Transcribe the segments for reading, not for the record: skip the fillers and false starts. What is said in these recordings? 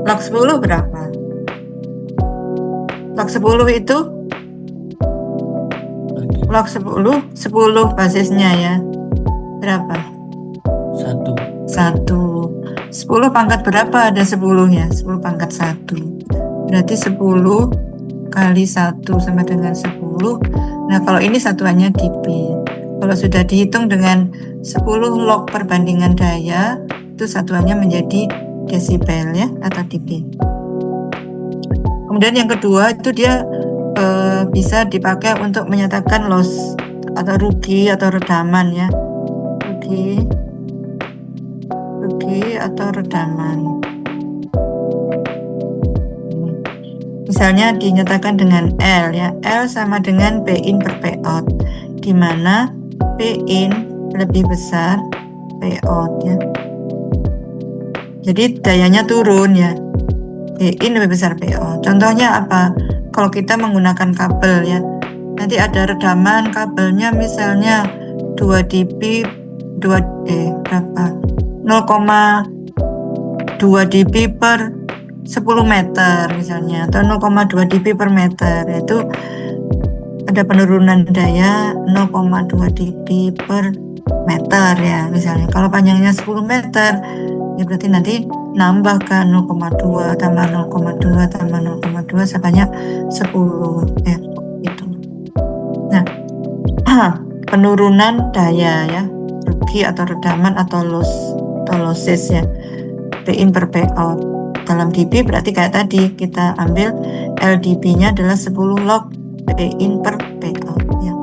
Log 10 berapa? Log 10 itu log 10 basisnya ya. Berapa? 1. 10 pangkat berapa? Ada 10 ya. 10 pangkat 1. Berarti 10 kali 1 sama dengan 10. Nah, kalau ini satuannya dB. Kalau sudah dihitung dengan 10 log perbandingan daya, itu satuannya menjadi desibel ya, atau dB. Kemudian yang kedua itu dia bisa dipakai untuk menyatakan loss atau rugi atau redaman ya. Rugi atau redaman. Misalnya dinyatakan dengan L ya. L sama dengan P in per P out, di mana P in lebih besar P out ya. Jadi dayanya turun ya. P in lebih besar P out. Contohnya apa? Kalau kita menggunakan kabel ya, nanti ada redaman kabelnya misalnya 2 dB berapa? 0,2 dB per 10 meter misalnya, atau 0,2 dB per meter, itu ada penurunan daya 0,2 dB per meter ya misalnya. Kalau panjangnya 10 meter ya berarti nanti nambahkan 0,2 tambah 0,2 tambah 0,2 sebanyak 10 ya gitu. Nah, penurunan daya ya, rugi atau redaman atau losses ya, P in per P out. Dalam dB berarti kayak tadi kita ambil LDB-nya adalah 10 log P in per P out ya.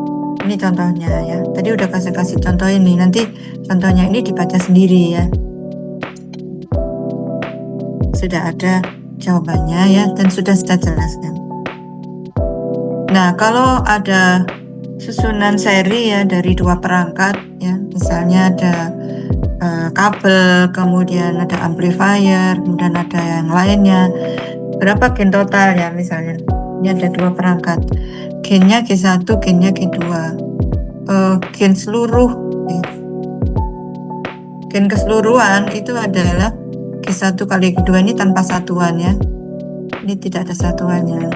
Ini contohnya ya. Tadi udah kasih contoh ini. Nanti contohnya ini dibaca sendiri ya. Sudah ada jawabannya ya, dan sudah saya jelaskan. Nah, kalau ada susunan seri ya dari 2 perangkat ya, misalnya ada kabel, kemudian ada amplifier, kemudian ada yang lainnya. Berapa gain total ya misalnya? Ini ada 2 perangkat. Gainnya G1, gainnya G2. Gain seluruh ya. Gain keseluruhan itu adalah G1 kali G2 ini tanpa satuan ya. Ini tidak ada satuannya.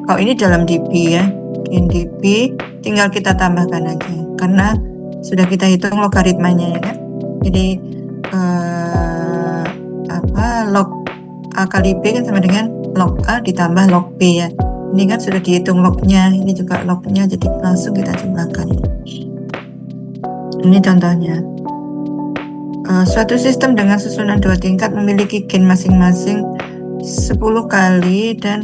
Kalau ini dalam dB ya. Gain dB tinggal kita tambahkan aja karena sudah kita hitung logaritmanya ya kan. Jadi log A kali B kan sama dengan log A ditambah log B ya. Ini kan sudah dihitung lognya, ini juga lognya, jadi langsung kita jumlahkan. Ini contohnya. Suatu sistem dengan susunan 2 tingkat memiliki gain masing-masing 10 kali dan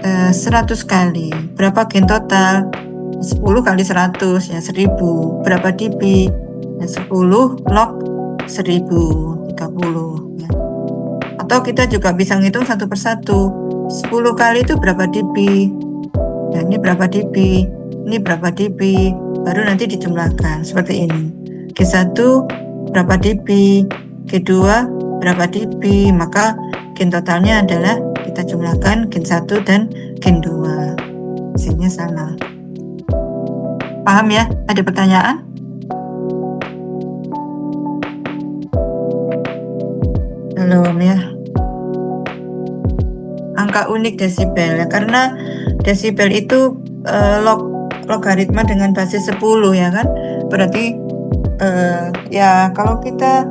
100 kali. Berapa gain total? 10 kali 100 ya 1000. Berapa dB? Ya, 10 log 1000, 30 ya. Atau kita juga bisa ngitung satu persatu. 10 kali itu berapa dB? Ya, ini berapa dB? Ini berapa dB? Baru nanti dijumlahkan seperti ini. G1 berapa dB? G2 berapa dB? Maka gain totalnya adalah kita jumlahkan gain 1 dan gain 2. Hasilnya sama. Paham ya? Ada pertanyaan? Belum ya. Angka unik desibel ya, karena desibel itu logaritma dengan basis 10 ya kan. Berarti ya kalau kita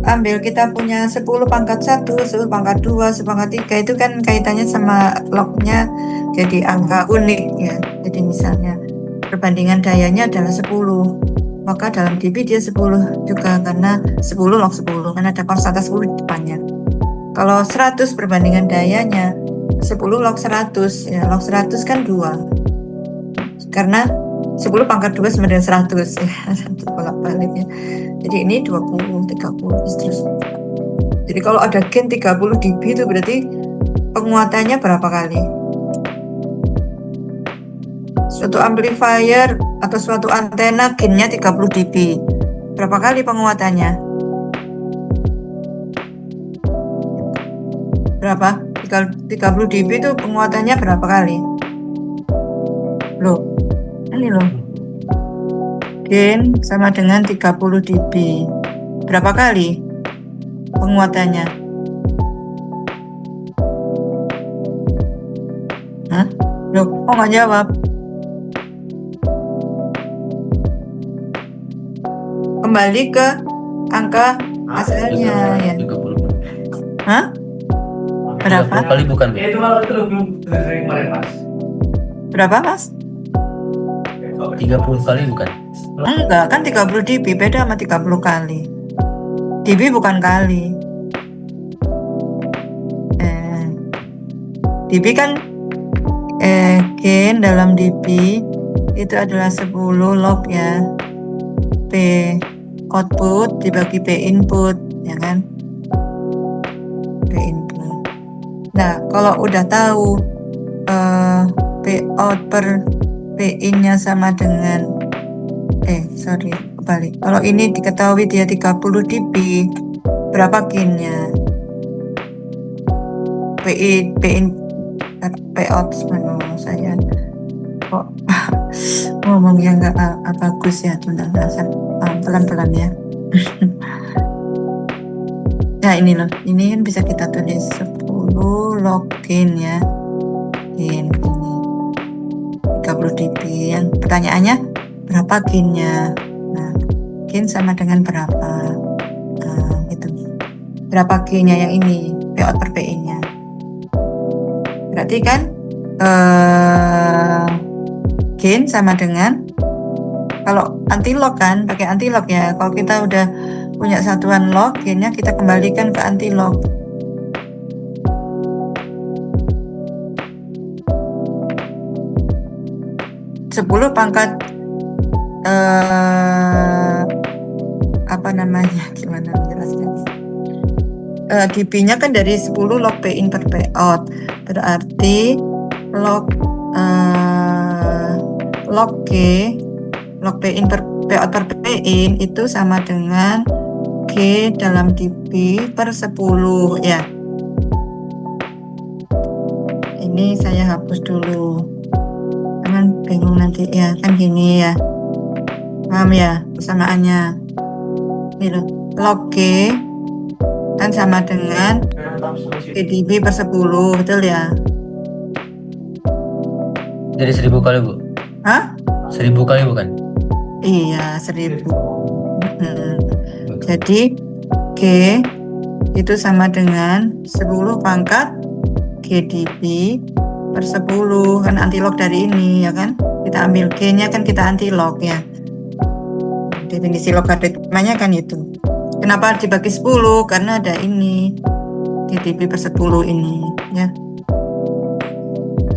ambil, kita punya 10 pangkat 1, 10 pangkat 2, 10 pangkat 3, itu kan kaitannya sama lognya jadi angka unik ya. Jadi misalnya perbandingan dayanya adalah 10, maka dalam dB dia 10 juga, karena 10 log 10, karena ada konstanta 10 di depannya. Kalau 100 perbandingan dayanya 10 log 100 ya, log 100 kan 2, karena 10 pangkat 2 sama dengan 100 ya, bolak-balik ya. Jadi ini 20, 30 terus. Jadi kalau ada gain 30 dB itu berarti penguatannya berapa kali? Suatu amplifier atau suatu antena gainnya 30 dB. Berapa kali penguatannya? Berapa? 30 dB itu penguatannya berapa kali? Loh, ini loh. Gain sama dengan 30 dB. Berapa kali penguatannya? Hah? Loh, kok nggak jawab? Kembali ke angka asalnya ya. 30. Hah? 30 Berapa? kali bukan, Bu? Itu kalau itu lebih sering kemarin, Mas. Berapa, Mas? 30 kali bukan? Enggak, kan 30 dB beda sama 30 kali. dB bukan kali. dB kan gain dalam dB itu adalah 10 log ya. P output dibagi P input, ya kan? P input. Nah, kalau udah tahu P out per P in-nya sama dengan kebalik. Kalau ini diketahui dia 30 dB, berapa gain-nya? P in P out saya kok ngomongnya nggak bagus ya, pelan-pelan ya. Nah ini loh, ini kan bisa kita tulis 10 log gain ya, gain ini 30 dB. Yang pertanyaannya berapa gainnya? Nah, gain sama dengan berapa? Nah, gitu. Berapa gainnya yang ini? P out per P in-nya. Berarti kan gain sama dengan, kalau anti-log kan pakai anti-log ya. Kalau kita udah punya satuan log, gainnya kita kembalikan ke anti-log. Sepuluh pangkat apa namanya, gimana menjelaskan? dB-nya kan dari 10 log P in per P out, berarti log G log P in per P out per P in itu sama dengan G dalam dB per 10 ya. Ini saya hapus dulu, jangan bingung nanti ya, kan gini ya, paham ya persamaannya. Ini loh, log G kan sama dengan G dB per 10, betul ya? Jadi 1000 kali, Bu? Hah? 1000 kali bukan? Iya, 1000. Jadi G itu sama dengan 10 pangkat G dB per 10, kan antilog dari ini ya kan? Kita ambil G-nya kan kita antilog ya. Definisi logaritmanya kan itu. Kenapa dibagi 10? Karena ada ini G dB per 10 ini ya.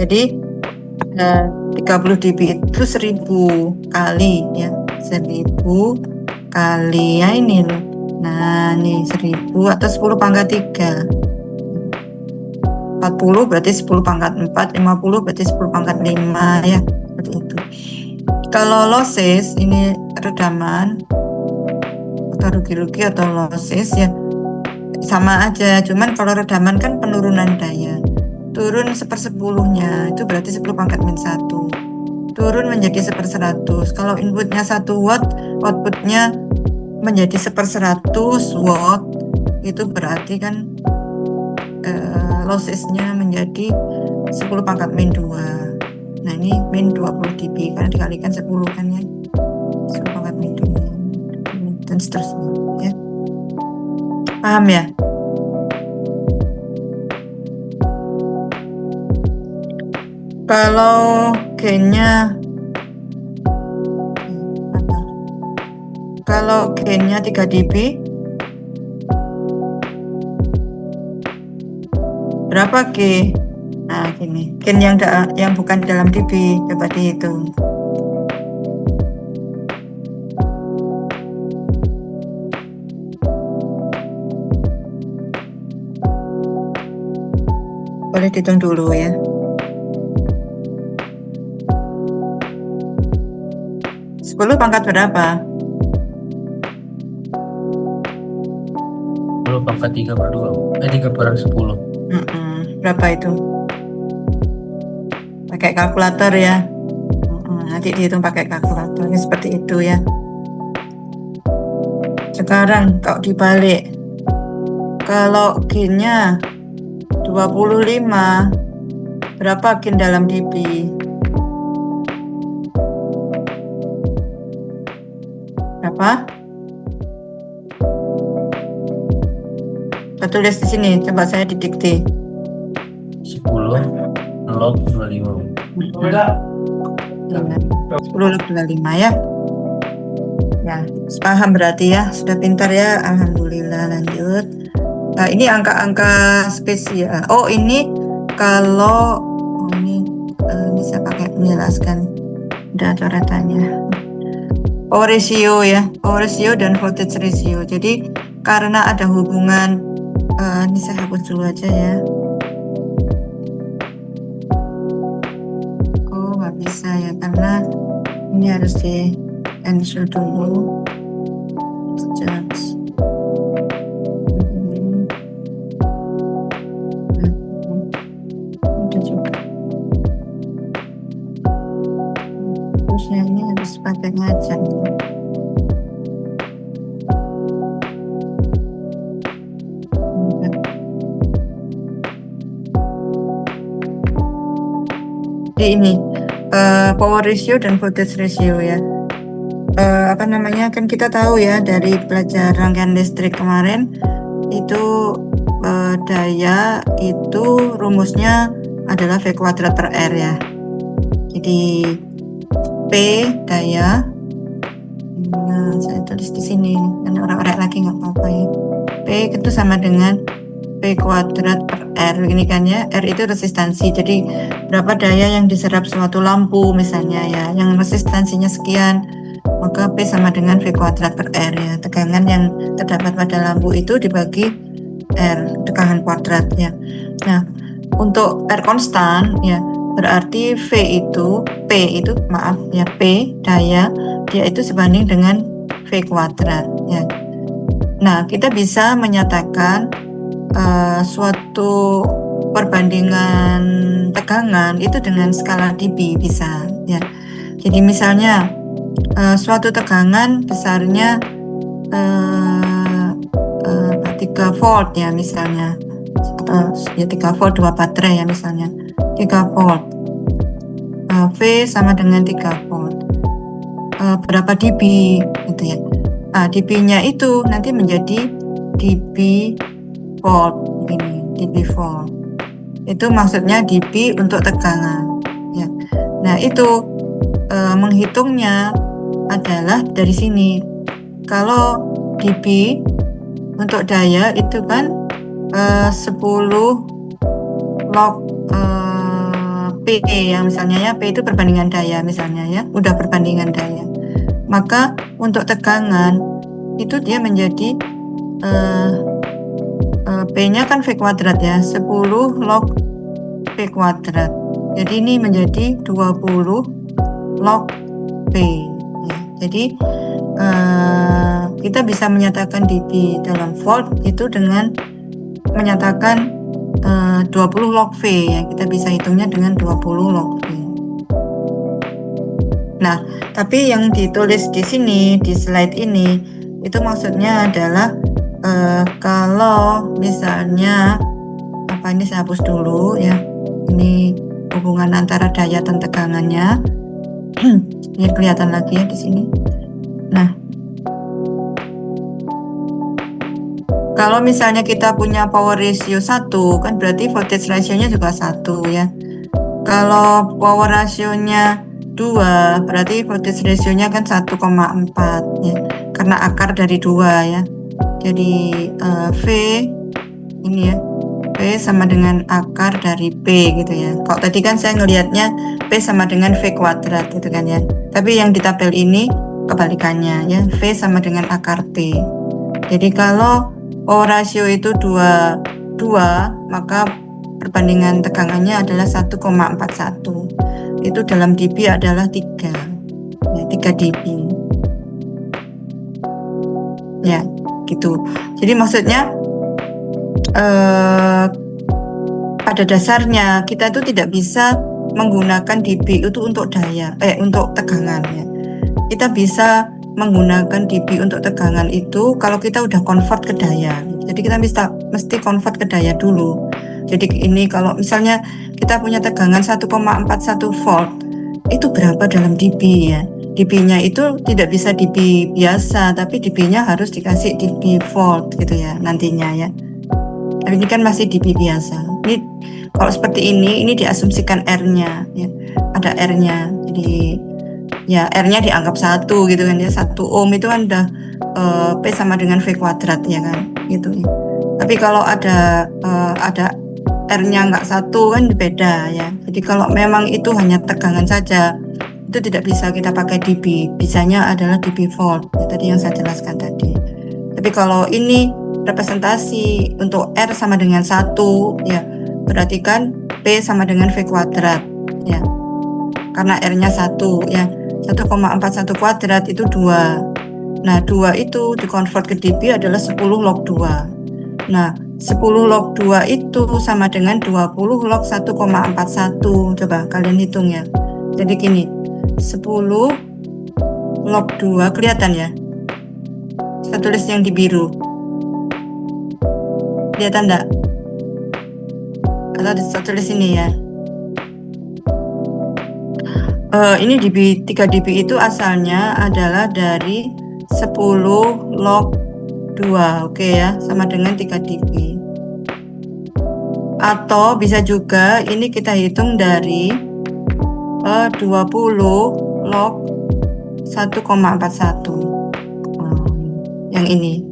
Jadi 30 dB itu 1000 kali ya, 1000 kali ya ini loh. Nah ini 1000 atau 10 pangkat 3, 40 berarti 10 pangkat 4, 50 berarti 10 pangkat 5 ya, seperti itu. Kalau losses ini redaman atau rugi-rugi atau losses ya sama aja, cuman kalau redaman kan penurunan daya, turun 1/10-nya itu berarti 10 pangkat min 1, turun menjadi 1/100. Kalau inputnya 1 watt, outputnya menjadi 1/100 watt, itu berarti kan lossesnya menjadi 10 pangkat min 2. Nah ini min 20 dB karena dikalikan 10 kan ya, 10 pangkat min 2 dan seterusnya ya. Paham ya? Kalau gainnya 3 dB, berapa G? Nah gini, gain yang bukan dalam dB, coba dihitung. Boleh dihitung dulu ya. 10 pangkat berapa? 10 pangkat 3/2, 3/10. Berapa itu? Pakai kalkulator ya. Nanti dihitung pakai kalkulator. Ini seperti itu ya. 10 Sekarang kalau dibalik, kalau gainnya 25, berapa gain dalam dB? Berapa? Saya tulis di sini, coba saya didikte. 10 log 25. Beda. 10 log 25 ya. Ya, paham berarti ya, sudah pintar ya, alhamdulillah. Lanjut. Nah, ini angka-angka spesial. Oh, ini kalau ini saya pakai menjelaskan, ada coretannya. Power ratio ya, power ratio dan voltage ratio. Jadi karena ada hubungan, ini saya hapus dulu aja ya. Oh, nggak bisa ya, karena ini harus di cancel dulu. Just. Udah juga. Terusnya ini harus pakai ngajar. Jadi ini power ratio dan voltage ratio ya. Apa namanya, kan kita tahu ya dari belajar rangkaian listrik kemarin itu daya itu rumusnya adalah V kuadrat per R ya. Jadi P daya, nah saya tulis di sini karena orang-orang lagi nggak apa-apa ya. P itu sama dengan P kuadrat per R ini kan ya. R itu resistansi, jadi berapa daya yang diserap suatu lampu misalnya ya, yang resistansinya sekian, maka P sama dengan V kuadrat per R ya. Tegangan yang terdapat pada lampu itu dibagi R, tegangan kuadrat ya. Nah, untuk R konstan ya, berarti P itu P daya, dia itu sebanding dengan V kuadrat ya. Nah, kita bisa menyatakan suatu perbandingan tegangan itu dengan skala dB bisa ya. Jadi misalnya suatu tegangan besarnya 3 volt ya misalnya, ya 3 volt 2 baterai ya misalnya 3 volt, V sama dengan 3 volt, berapa dB gitu ya. dB-nya itu nanti menjadi dB volt, ini dB volt. Itu maksudnya dB untuk tegangan ya. Nah, itu menghitungnya adalah dari sini. Kalau dB untuk daya itu kan 10 log P ya misalnya ya. P itu perbandingan daya misalnya ya, udah perbandingan daya. Maka untuk tegangan itu dia menjadi P-nya kan V kuadrat ya, 10 log P kuadrat. Jadi ini menjadi 20 log P ya. Jadi kita bisa menyatakan dB dalam volt itu dengan menyatakan 20 log V ya. Kita bisa hitungnya dengan 20 log V. Nah, tapi yang ditulis di sini di slide ini itu maksudnya adalah kalau misalnya ini saya hapus dulu ya. Ini hubungan antara daya dan tegangannya. Ini kelihatan lagi ya di sini. Nah, kalau misalnya kita punya power ratio 1, kan berarti voltage ratio-nya juga 1 ya. Kalau power ratio-nya 2, berarti voltage ratio-nya kan 1,4 ya. Karena akar dari 2 ya. Jadi V ini ya, P sama dengan akar dari P gitu ya. Kalau tadi kan saya ngelihatnya P sama dengan V kuadrat gitu kan ya. Tapi yang di tabel ini kebalikannya ya, V sama dengan akar P. Jadi kalau power ratio itu 2, maka perbandingan tegangannya adalah 1,41. Itu dalam dB adalah 3 ya, 3 dB ya gitu. Jadi maksudnya pada dasarnya kita itu tidak bisa menggunakan dB itu untuk daya, untuk tegangan ya. Kita bisa menggunakan dB untuk tegangan itu kalau kita udah convert ke daya. Jadi kita mesti convert ke daya dulu. Jadi ini kalau misalnya kita punya tegangan 1,41 volt, itu berapa dalam dB ya? dB-nya itu tidak bisa dB biasa, tapi dB-nya harus dikasih dB volt gitu ya nantinya ya. Tapi ini kan masih dB biasa. Ini kalau seperti ini diasumsikan R-nya ya. Ada R-nya. Jadi ya R-nya dianggap 1 gitu kan ya. 1 ohm itu kan udah P sama dengan V kuadrat ya kan gitu ya. Tapi kalau ada R-nya nggak 1 kan beda ya. Jadi kalau memang itu hanya tegangan saja, itu tidak bisa kita pakai dB, bisanya adalah dB volt ya, tadi yang saya jelaskan tadi. Tapi kalau ini representasi untuk R sama dengan 1 ya, berarti kan P sama dengan V kuadrat ya, karena R-nya 1 ya, 1,41 kuadrat itu 2. Nah 2 itu dikonvert ke dB adalah 10 log 2. Nah 10 log 2 itu sama dengan 20 log 1,41. Coba kalian hitung ya. Jadi gini, 10 log 2 kelihatan ya? Saya tulis yang di biru. Kelihatan enggak? Atau saya tulis ini ya. Ini dB 3 dB itu asalnya adalah dari 10 log 2, oke ya, sama dengan 3 dB. Atau bisa juga ini kita hitung dari 20 log 1,41 yang ini.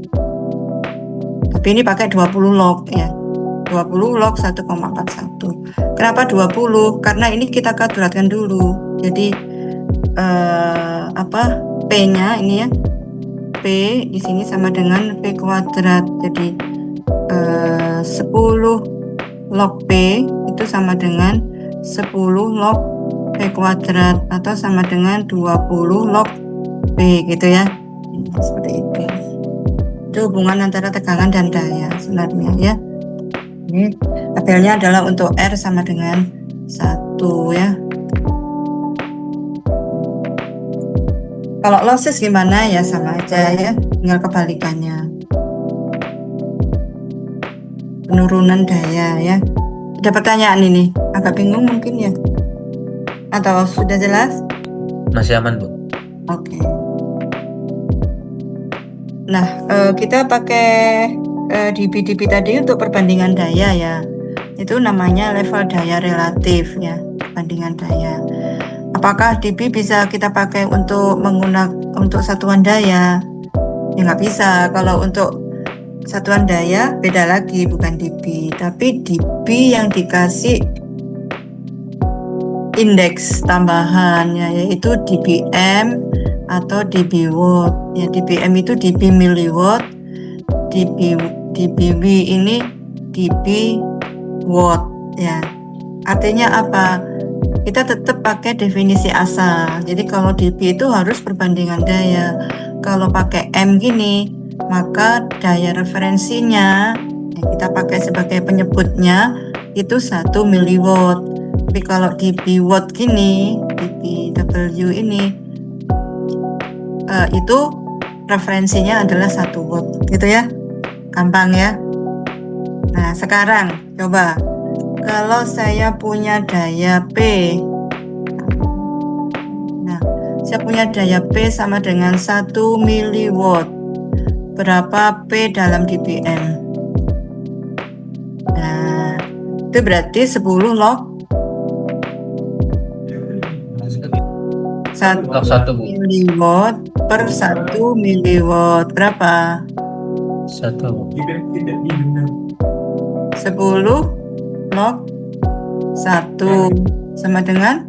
Tapi ini pakai 20 log ya. 20 log 1,41. Kenapa 20? Karena ini kita kadratkan dulu. Jadi P-nya ini ya. P di sini sama dengan V kuadrat. Jadi 10 log P itu sama dengan 10 log V kuadrat atau sama dengan 20 log P gitu ya. Seperti itu. Itu hubungan antara tegangan dan daya sebenarnya ya. Ini tabelnya adalah untuk R sama dengan 1 ya. Kalau losses gimana ya, sama aja ya, tinggal kebalikannya. Penurunan daya ya. Ada pertanyaan ini? Agak bingung mungkin ya? Atau sudah jelas? Masih aman, Bu. Oke. Nah, kita pakai dB tadi untuk perbandingan daya ya. Itu namanya level daya relatif ya, perbandingan daya. Apakah dB bisa kita pakai untuk untuk satuan daya? Ya nggak bisa. Kalau untuk satuan daya beda lagi, bukan dB, tapi dB yang dikasih indeks tambahan ya, yaitu dBm atau dB watt. Ya, dBm itu dB miliwatt, dBw ini dB watt ya. Artinya apa? Kita tetap pakai definisi asal. Jadi kalau dB itu harus perbandingan daya. Kalau pakai M gini, maka daya referensinya yang kita pakai sebagai penyebutnya itu 1 miliwatt. Tapi kalau dB watt gini, dBw ini itu referensinya adalah 1 watt gitu ya. Gampang ya. Nah, sekarang coba kalau saya punya daya P. Nah, saya punya daya P sama dengan 1 miliwatt. Berapa P dalam dBm? Nah, itu berarti 10 log 1 Log 1, Bu. miliwatt per 1 miliwatt. Berapa? 1, Bu. 10 log 1 sama dengan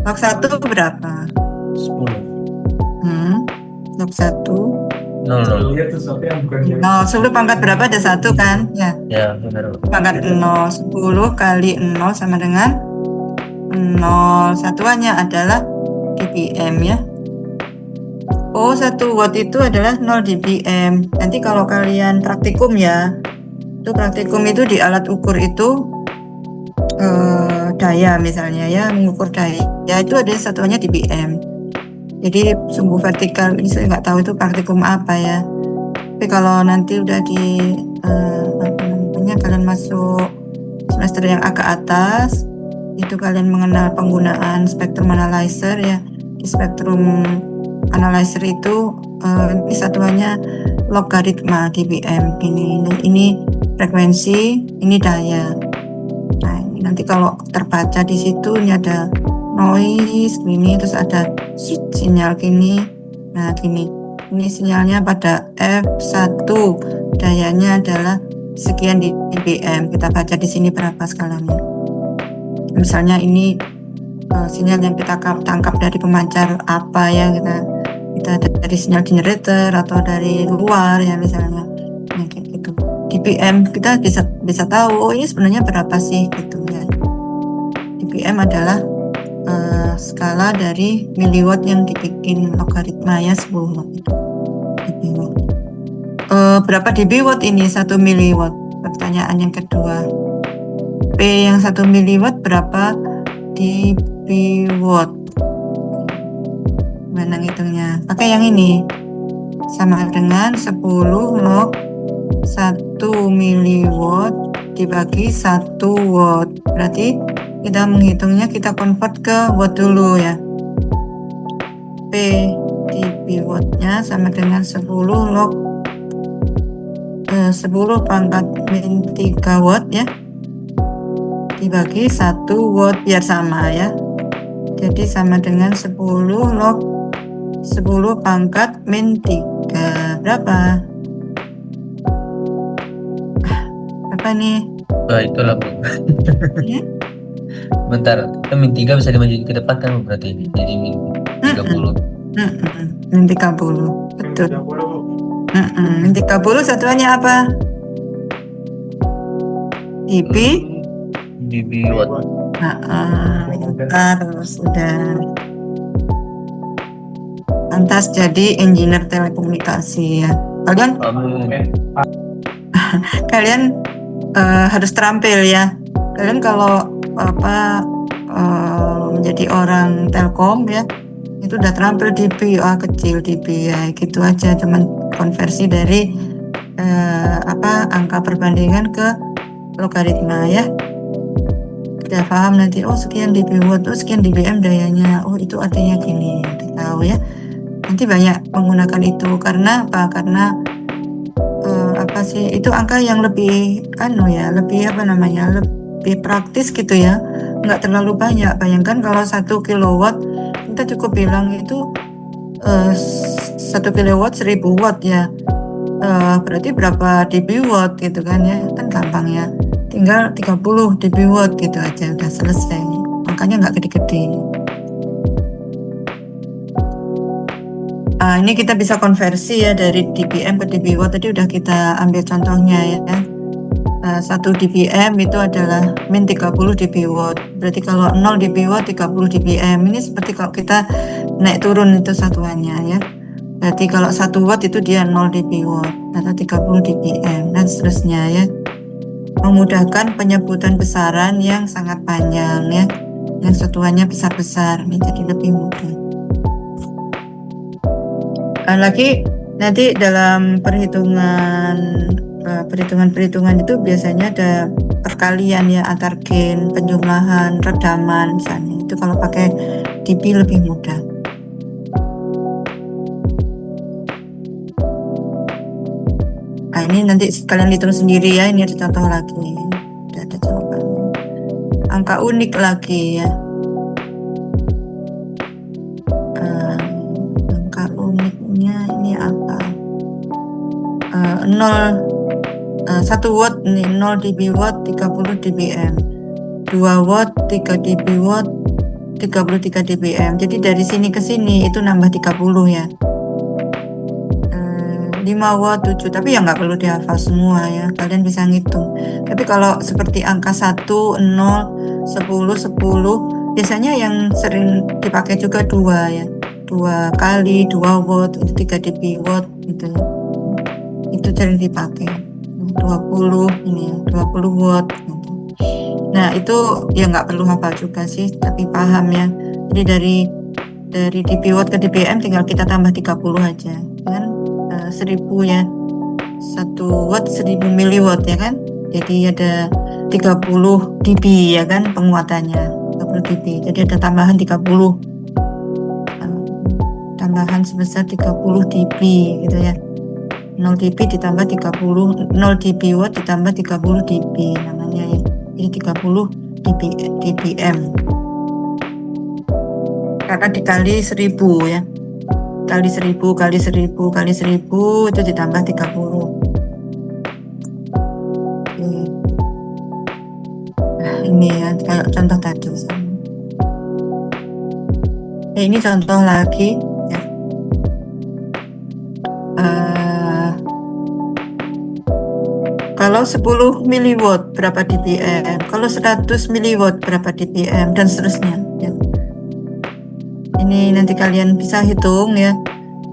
log 1 berapa? 10. Log 1 0. No, 10 pangkat berapa ada 1 kan? Ya, Ya, benar, Bu. pangkat 0. 10 kali 0 sama dengan 0. Satuannya adalah dBm ya. Oh, 1 watt itu adalah 0 dBm. Nanti kalau kalian praktikum ya, itu praktikum itu di alat ukur itu daya misalnya ya, mengukur daya itu ada satuannya dBm. Jadi sumbu vertikal ini saya nggak tahu itu praktikum apa ya. Tapi kalau nanti udah di apa namanya, kalian masuk semester yang agak atas, itu kalian mengenal penggunaan spektrum analyzer ya. Di spektrum analyzer itu ini satuannya logaritma dBm. Ini frekuensi, ini daya. Nah, ini nanti kalau terbaca di situ ini ada noise gini, terus ada sinyal gini. Nah, gini. Ini sinyalnya pada F1, dayanya adalah sekian dBm. Kita baca di sini berapa skalanya. Misalnya ini sinyal yang kita tangkap dari pemancar apa ya, kita dari sinyal generator atau dari luar ya misalnya. Nah, kayak gitu. dBm kita bisa tahu, oh ini sebenarnya berapa sih gitu ya. dBm adalah skala dari miliwatt yang dibikin logaritma ya 10 watt itu. dBwatt. Berapa dBwatt ini 1 miliwatt? Pertanyaan yang kedua. P yang 1 miliwatt berapa dBwatt? Mana ngitungnya? Pakai yang ini. Sama dengan 10 log 1 miliwatt dibagi 1 watt. Berarti kita menghitungnya, kita convert ke watt dulu ya. P dBwatt-nya sama dengan 10 log 10 pangkat min 3 watt ya, dibagi 1 watt biar sama ya. Jadi sama dengan 10 log 10 pangkat min 3. Berapa? Berapa nih? Itulah Bu. Ya? Bentar, kita min 3 bisa dimasukin ke depan kan Bu, berarti ini. Jadi min 30. Min 30. Betul. Min 30 satuannya apa? dB? dBwatt. Terus udah. Lantas jadi engineer telekomunikasi ya. Kalian harus terampil ya. Kalian kalau menjadi orang telkom ya, itu udah terampil dB, kecil dB ya, gitu aja, cuman konversi dari angka perbandingan ke logaritma ya. Kita paham nanti, sekian dBwatt, sekian dBm dayanya, itu artinya gini, kita tahu ya. Nanti banyak menggunakan itu karena apa? Karena itu angka yang lebih lebih praktis gitu ya, nggak terlalu banyak. Bayangkan kalau 1 kilowatt kita cukup bilang itu 1 kilowatt 1000 watt ya, berarti berapa dBwatt gitu kan ya, kan gampang ya, tinggal 30 dBwatt gitu aja udah selesai, makanya nggak gede-gede. Ini kita bisa konversi ya dari dBm ke dBwatt, tadi udah kita ambil contohnya ya. 1 dBm itu adalah min 30 dBwatt. Berarti kalau 0 dBwatt 30 dBm. Ini seperti kalau kita naik turun itu satuannya ya. Berarti kalau 1 watt itu dia 0 dBwatt atau 30 dBm dan seterusnya ya. Memudahkan penyebutan besaran yang sangat panjang ya. Yang satuannya besar-besar, ini jadi lebih mudah. Lagi nanti dalam perhitungan itu biasanya ada perkalian ya antar gain, penjumlahan, redaman misalnya. Itu kalau pakai dB lebih mudah. Ini nanti kalian hitung sendiri ya. Ini ada contoh lagi. Udah ada jawabannya. Angka unik lagi ya. Angka uniknya ini apa? 1 watt nih 0 dBwatt 30 dBm, 2 watt 3 dBwatt 33 dBm. Jadi dari sini ke sini itu nambah 30 ya. 5 watt 7, tapi ya nggak perlu dihafal semua ya, kalian bisa ngitung. Tapi kalau seperti angka 1, 0, 10, 10 biasanya yang sering dipakai juga 2 ya, 2 kali 2 watt itu 3 dBwatt gitu. Itu sering dipakai 20 ini 20 watt gitu. Nah itu ya nggak perlu hafal juga sih, tapi paham ya. Jadi dari dp watt ke dpm tinggal kita tambah 30 aja kan, 1000 ya, 1 watt 1000 miliwatt ya kan, jadi ada 30 dB ya kan penguatannya, 30 dB, jadi ada tambahan 30, tambahan sebesar 30 dB gitu ya, 0 dB ditambah 30, 0 dB watt ditambah 30 dB namanya ya, jadi 30 dBm karena dikali 1000 ya, kali 1000 kali 1000 kali 1000 itu ditambah 30. Oke. Nah ini ya kayak contoh tadi. Ini contoh lagi ya. Kalau 10 miliwatt berapa dBm, kalau 100 miliwatt berapa dBm, dan seterusnya ya. Ini nanti kalian bisa hitung ya,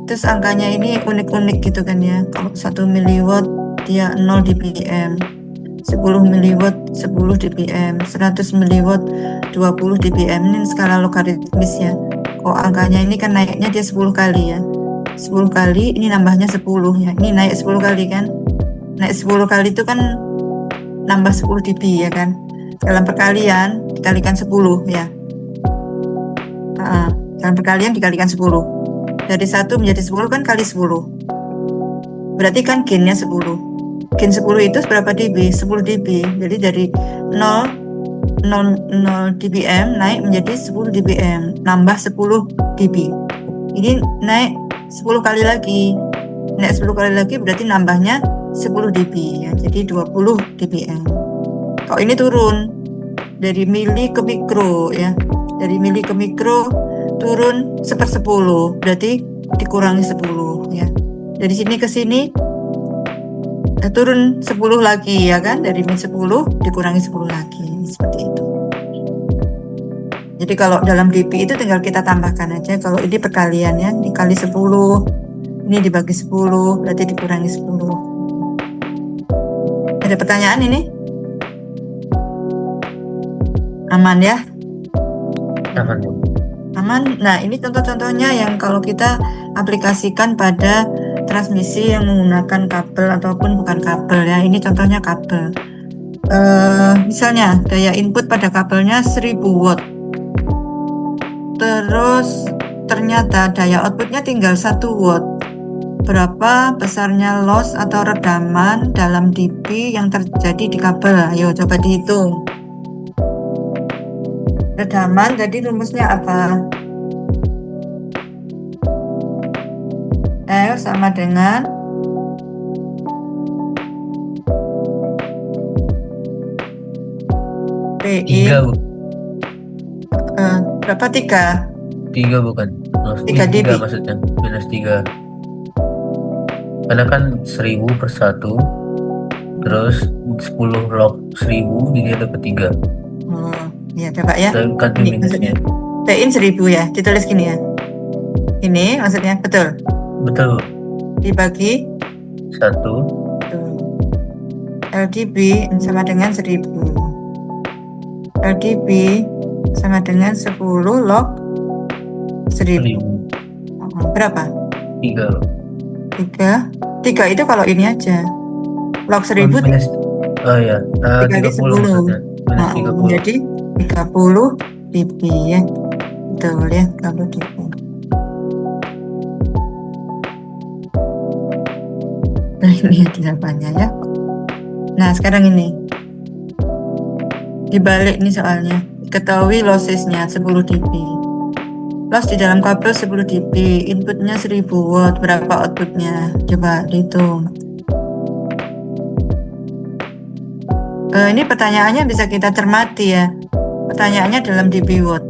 terus angkanya ini unik-unik gitu kan ya. Kalau 1 miliwatt dia 0 dBm, 10 miliwatt 10 dBm, 100 miliwatt 20 dBm. Ini skala logaritmis ya. Kok angkanya ini kan naiknya dia 10 kali ya, 10 kali ini nambahnya 10 ya, ini naik 10 kali kan, naik 10 kali itu kan nambah 10 dB ya kan, dalam perkalian dikalikan 10 ya, dalam perkalian dikalikan 10, dari 1 menjadi 10 kan kali 10, berarti kan gainnya 10, gain 10 itu berapa dB, 10 dB, jadi dari 0 dBm naik menjadi 10 dBm, nambah 10 dB, ini naik 10 kali lagi, naik 10 kali lagi berarti nambahnya 10 dB ya, jadi 20 dBm. Kalau ini turun dari mili ke mikro ya, dari mili ke mikro turun 1/10, berarti dikurangi 10 ya, dari sini ke sini turun 10 lagi ya kan, dari min 10 dikurangi 10 lagi, seperti itu. Jadi kalau dalam dB itu tinggal kita tambahkan aja, kalau ini perkalian ya, dikali 10, ini dibagi 10, berarti dikurangi 10. Ada pertanyaan ini? Aman ya? Aman. Aman. Nah, ini contoh-contohnya yang kalau kita aplikasikan pada transmisi yang menggunakan kabel ataupun bukan kabel ya. Ini contohnya kabel. Misalnya daya input pada kabelnya 1000 watt. Terus ternyata daya outputnya tinggal 1 watt. Berapa besarnya loss atau redaman dalam dB yang terjadi di kabel? Ayo coba dihitung. Redaman jadi rumusnya apa? R sama dengan P 3 bu. Berapa 3? 3 bukan. 3 dB. 3 maksudnya. Minus 3. Karena kan 1000 per 1. Terus 10 log 1000 jadi dapat 3. Ya coba ya. Kan Ini minusnya. P-in 1000 ya. Ditulis gini ya. Ini maksudnya betul. Betul. Dibagi 1. LDB sama dengan 1000. LDB sama dengan 10 log 1000. Berapa? 3. 3 itu kalau ini aja. Log 1000 Minus, oh ya, 3 30 maksudnya. Minus 30. Jadi 30 dB ya. Betul ya, 30 dB. Nah ini jawabannya ya. Nah sekarang ini dibalik nih soalnya. Ketahui lossesnya 10 dB. Loss di dalam kabel 10 dB, inputnya 1000 watt, berapa outputnya? Coba dihitung. Ini pertanyaannya bisa kita cermati ya. Pertanyaannya dalam dB watt.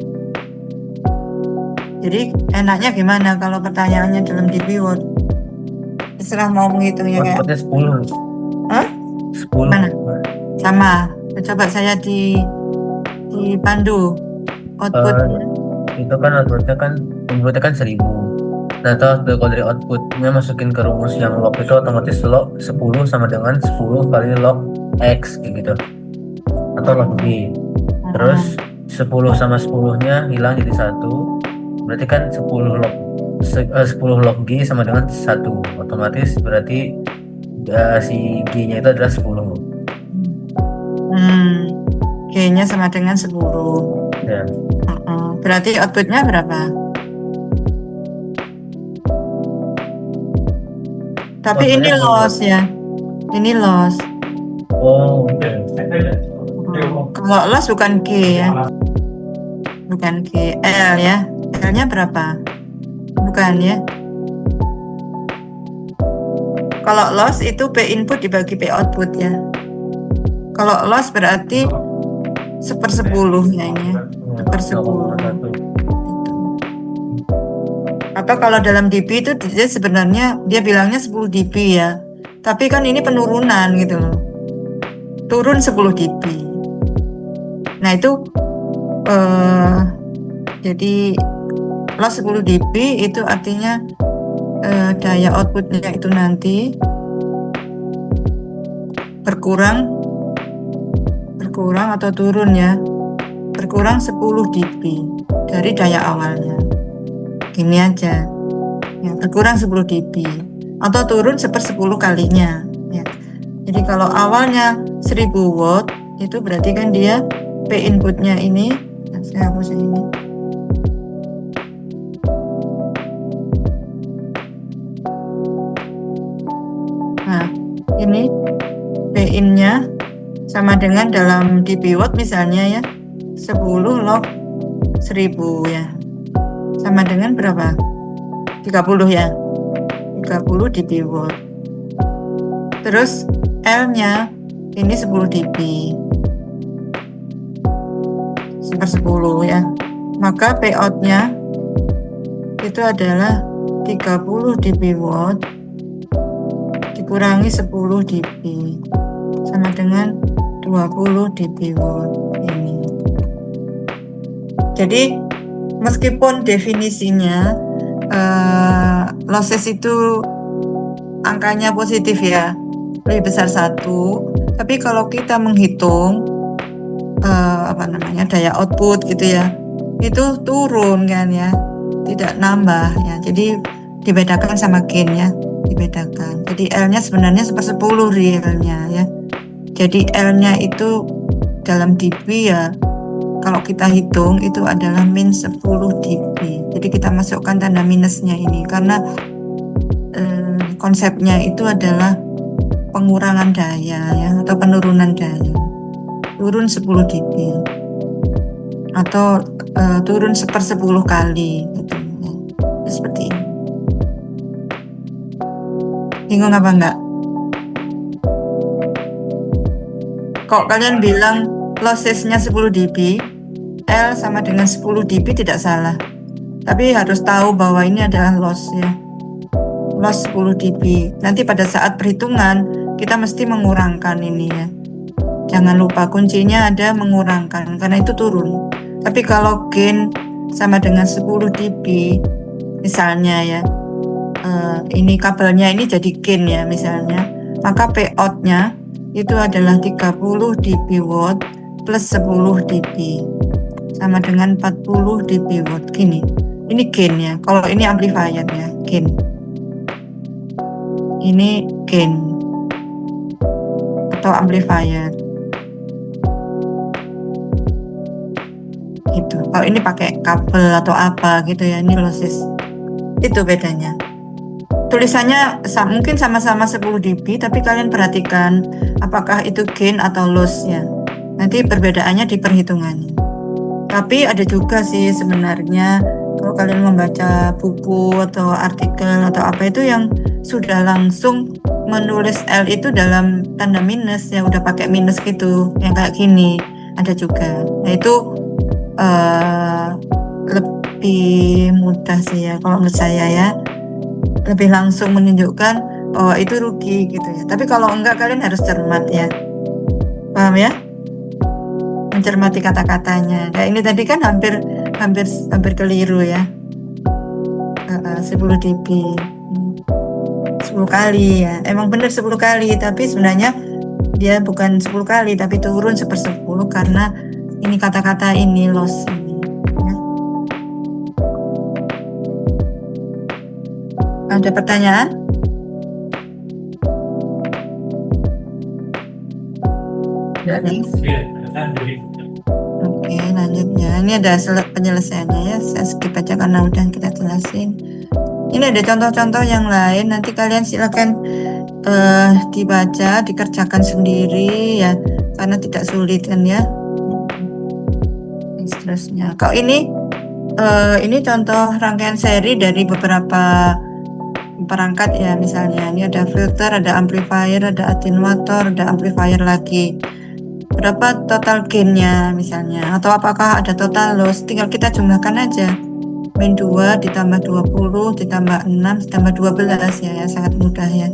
Jadi enaknya gimana kalau pertanyaannya dalam dB watt? Terserah mau menghitungnya kayak. Outputnya 10. Hah? 10. Mana? Sama. Coba saya dipandu outputnya. Itu kan outputnya kan 1000. Nah kalau dari outputnya masukin ke rumus yang log itu otomatis log 10 sama dengan 10 kali log X kayak gitu, atau log B. Terus 10 sama 10 nya hilang jadi 1, berarti kan 10 log G sama dengan 1, otomatis berarti si G-nya itu adalah 10 G-nya sama dengan 10. ya. Berarti outputnya berapa? Tapi ini Outputnya loss ya. Ini loss. Oh, oke. Kalau loss bukan G ya. Bukan G, L ya. L-nya berapa? Bukan ya. Kalau loss itu P input dibagi P output ya. Kalau loss berarti 1/10 ya ini ya. 1/10. 0,1. Atau kalau dalam dB itu dia sebenarnya dia bilangnya 10 dB ya. Tapi kan ini penurunan gitu loh. Turun 10 dB. Nah itu jadi loss 10 dB itu artinya daya outputnya itu nanti berkurang atau turun ya. Berkurang 10 dB dari daya awalnya. Gini aja. Ya, berkurang 10 dB atau turun 1/10 kalinya ya. Jadi kalau awalnya 1000 watt itu berarti kan dia P inputnya ini, saya hapus ini. Nah, ini P in-nya sama dengan dalam dB watt misalnya ya 10 log 1000 ya. Sama dengan berapa? 30 ya. 30 dB watt. Terus L-nya ini 10 dB. 1/10 ya. Maka P out-nya itu adalah 30 dB watt dikurangi 10 dB sama dengan 20 dB watt ini. Jadi meskipun definisinya losses itu angkanya positif ya, lebih besar 1, tapi kalau kita menghitung daya output gitu ya, itu turun kan ya, tidak nambah ya. Jadi dibedakan sama gain ya, dibedakan. Jadi L-nya sebenarnya 1/10 realnya ya. Jadi L-nya itu dalam dB ya, kalau kita hitung itu adalah min 10 dB. Jadi kita masukkan tanda minusnya ini karena konsepnya itu adalah pengurangan daya ya atau penurunan daya. Turun 10 dB atau turun 1/10 kali gitu ya. Seperti ini. Bingung apa enggak? Kok kalian bilang lossesnya 10 dB, L sama dengan 10 dB tidak salah. Tapi harus tahu bahwa ini adalah loss ya. Loss 10 dB. Nanti pada saat perhitungan kita mesti mengurangkan ini ya. Jangan lupa kuncinya ada mengurangkan karena itu turun. Tapi kalau gain sama dengan 10 dB misalnya ya, ini kabelnya ini jadi gain ya misalnya, maka P out-nya itu adalah 30 dB watt plus 10 dB sama dengan 40 dB watt gini. Ini gain ya. Kalau ini amplifier ya, gain. Ini gain atau amplifier. Gitu. Kalau ini pakai kabel atau apa gitu ya, ini losses. Itu bedanya. Tulisannya mungkin sama-sama 10 dB, tapi kalian perhatikan apakah itu gain atau loss ya. Nanti perbedaannya di perhitungannya. Tapi ada juga sih sebenarnya kalau kalian membaca buku atau artikel atau apa itu yang sudah langsung menulis L itu dalam tanda minus ya, udah pakai minus gitu, yang kayak gini ada juga. Nah itu lebih mudah sih ya kalau menurut saya ya, lebih langsung menunjukkan oh itu rugi gitu ya. Tapi kalau enggak kalian harus cermat ya, paham ya, mencermati kata-katanya. Nah ini tadi kan hampir keliru ya, 10 dB 10 kali ya, emang benar 10 kali tapi sebenarnya dia bukan 10 kali tapi turun 1/10 karena ini kata-kata ini loss ini ya. Ada pertanyaan? Ya, Oke, lanjut ya. Ini ada penyelesaiannya ya. Saya skip aja karena udah kita jelasin. Ini ada contoh-contoh yang lain. Nanti kalian silakan dibaca, dikerjakan sendiri ya, karena tidak sulit kan ya. Seterusnya. Kalau ini contoh rangkaian seri dari beberapa perangkat ya, misalnya ini ada filter, ada amplifier, ada attenuator, ada amplifier lagi. Berapa total gainnya misalnya, atau apakah ada total loss, tinggal kita jumlahkan aja. Min 2 ditambah 20 ditambah 6 ditambah 12 ya, sangat mudah ya.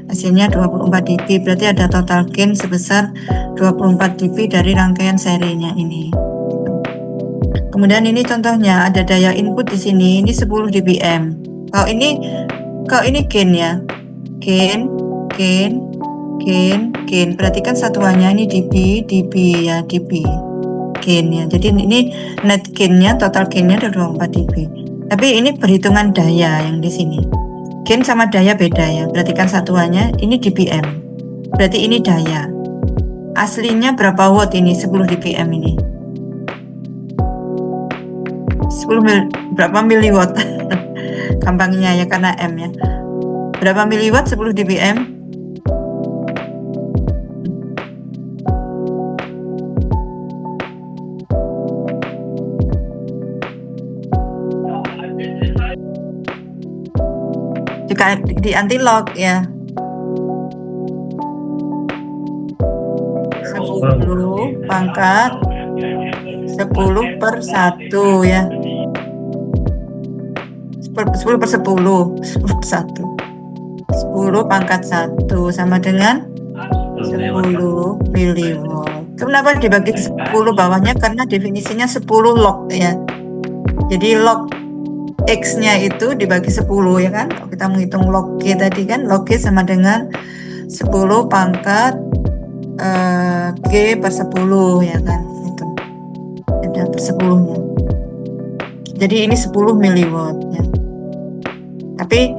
Hasilnya 24 dB, berarti ada total gain sebesar 24 dB dari rangkaian serinya ini. Kemudian ini contohnya ada daya input di sini, ini 10 dBm. Kalau ini gain ya, gain. Perhatikan satuannya ini dB ya, dB gain ya. Jadi ini net gainnya, total gainnya ada 24 dB. Tapi ini perhitungan daya yang di sini. Gain sama daya beda ya. Perhatikan satuannya ini dBm. Berarti ini daya. Aslinya berapa watt ini 10 dBm ini? Berapa miliwatt? Gampangnya ya karena M ya. Berapa miliwatt 10 dBm? Jika di anti-lock ya 10 pangkat 10 per 1 ya, 10 per 10 pangkat 1 sama dengan 10 miliwatt. Kenapa dibagi 10 bawahnya? Karena definisinya 10 log ya. Jadi log X-nya itu dibagi 10 ya kan. Kalau kita menghitung log G tadi kan, log G sama dengan 10 pangkat G per 10 ya kan. Itu ada per 10-nya. Jadi ini 10 miliwatt ya. Tapi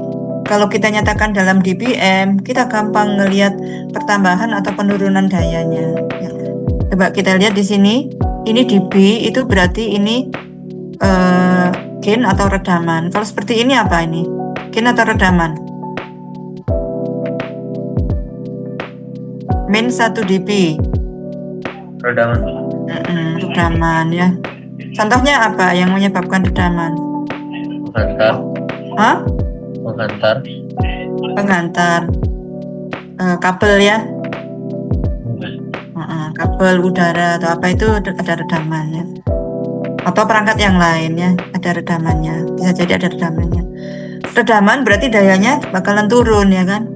kalau kita nyatakan dalam dBm, kita gampang ngelihat pertambahan atau penurunan dayanya ya. Coba kita lihat di sini, ini dB itu berarti ini gain atau redaman. Kalau seperti ini apa ini? Gain atau redaman? Min 1 dB. redaman. Redaman ya. Contohnya apa yang menyebabkan redaman? Penghantar. Hah? Penghantar. Penghantar. Kabel ya. Kabel udara atau apa itu ada redamannya. Atau perangkat yang lain ya, ada redamannya. Bisa jadi ada redamannya. Redaman berarti dayanya bakalan turun ya kan.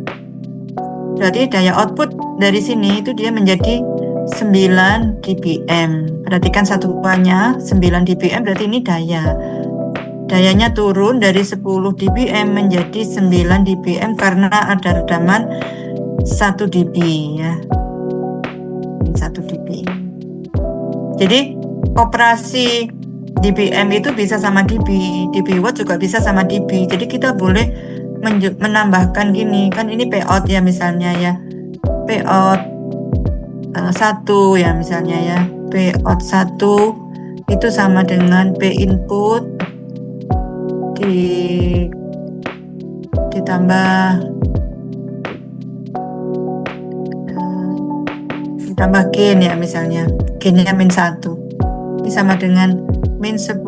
Berarti daya output dari sini itu dia menjadi 9 dBm. Perhatikan satuannya 9 dBm, berarti ini daya. Dayanya turun dari 10 dBm menjadi 9 dBm karena ada redaman 1 dB ya. 1 dB. Jadi operasi dBm itu bisa sama dB, dB watt juga bisa sama dB. Jadi kita boleh menambahkan gini, kan ini P out ya misalnya ya. P out 1 ya misalnya ya. P out 1 itu sama dengan P input ditambah gain ya misalnya. Gainnya min 1. Ini sama dengan min 10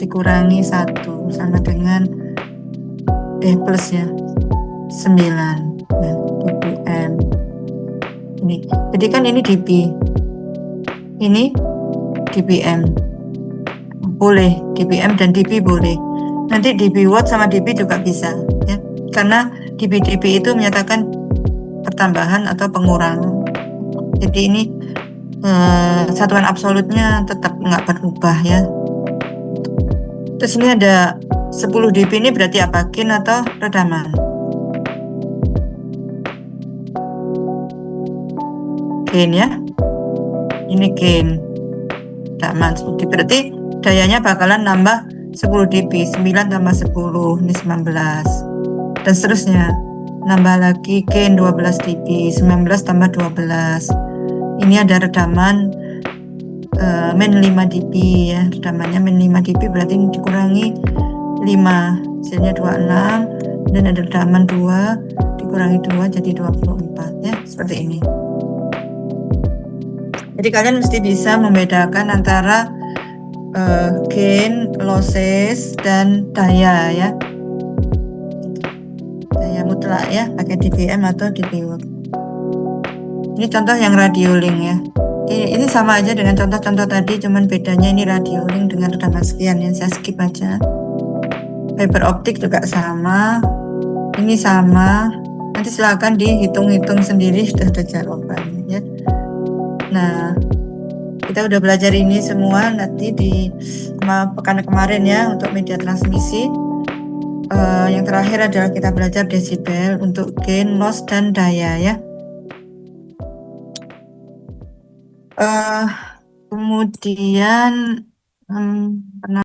dikurangi 1 sama dengan plus ya 9 ya, dBm. Ini. Jadi kan ini dB. Ini dBm. Boleh dBm dan dB boleh. Nanti dB watt sama dB juga bisa ya. Karena dB itu menyatakan pertambahan atau pengurangan. Jadi ini satuan absolutnya tetap nggak berubah ya. Terus ini ada 10 dB ini berarti apa? Gain atau redaman? Gain ya. Ini gain. Redaman 10 dB. Berarti dayanya bakalan nambah 10 dB. 9 tambah 10 ini 19. dan seterusnya. Nambah lagi gain 12 dB, 19 tambah 12. Ini ada redaman min 5 dB ya, redamannya min 5 dB berarti ini dikurangi 5, hasilnya 26, dan ada redaman 2 dikurangi 2 jadi 24 ya, seperti ini. Jadi kalian mesti bisa membedakan antara gain, losses, dan daya ya, daya mutlak ya, pakai dBm atau dBwatt. Ini contoh yang radiolink ya. Ini sama aja dengan contoh-contoh tadi, cuman bedanya ini radiolink dengan rekaman sekian ya, saya skip aja. Fiber optik juga sama, ini sama. Nanti silakan dihitung-hitung sendiri, sudah ada jawabannya ya. Nah, kita udah belajar ini semua nanti di pekan kemarin ya untuk media transmisi. Yang terakhir adalah kita belajar desibel untuk gain, loss, dan daya ya. Kemudian